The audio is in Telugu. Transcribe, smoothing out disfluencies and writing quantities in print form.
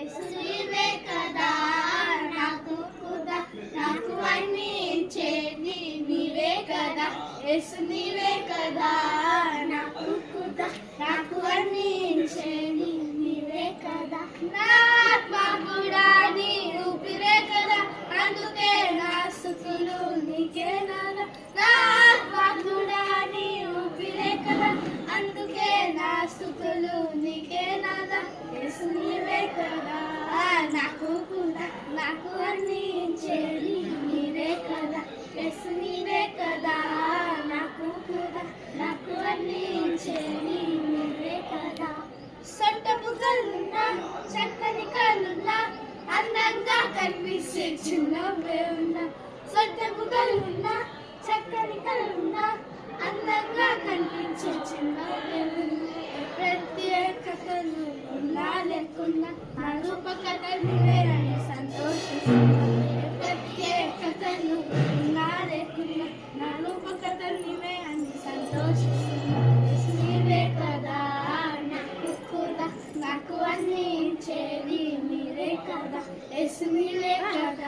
యేసువే కదా నాకు కూడా నాకు అన్ని ఇచ్చేది నీవే కదా యేసు నీవే కదా నాకు కూడా నాకు అన్ని ఇచ్చేది నీవే కదా నా ఆత్మ కూడా నీ ఊపిరే కదా అందుకే నా స్తుతులు నీకే నాదా నా ఆత్మ కూడా నీ ఊపిరే కదా అందుకే నా స్తుతులు నీకే నాదా యేసు నీవే కదా నాకు కూడా నాకు అన్ని ఇచ్చేది నీవే కదా యేసు నీవే కదా నాకు కూడా నాకు అన్ని ఇచ్చేది నీవే కదా సొంత బుగ్గలున్నా చక్కని కళ్ళున్నా అందంగా కనిపిస్తే చిన్నవే ఉన్నా సొంత బుగ్గలున్నా చక్కని కళ్ళున్నా అందంగా కనిపించే చిన్నవే ఉన్నా ప్రత్యేకతలు ఉన్నా లేకున్నా నా రూపకథ నీవే అని సంతోషిస్తున్నా ప్రత్యేకతలు ఉన్నా లేకున్నా నా రూపకథ నీవే అని సంతోషిస్తున్నా నీవే కదా నాకు కూడా నాకు అన్ని ఇచ్చేది మీరే కదా యేసు నీవే కదా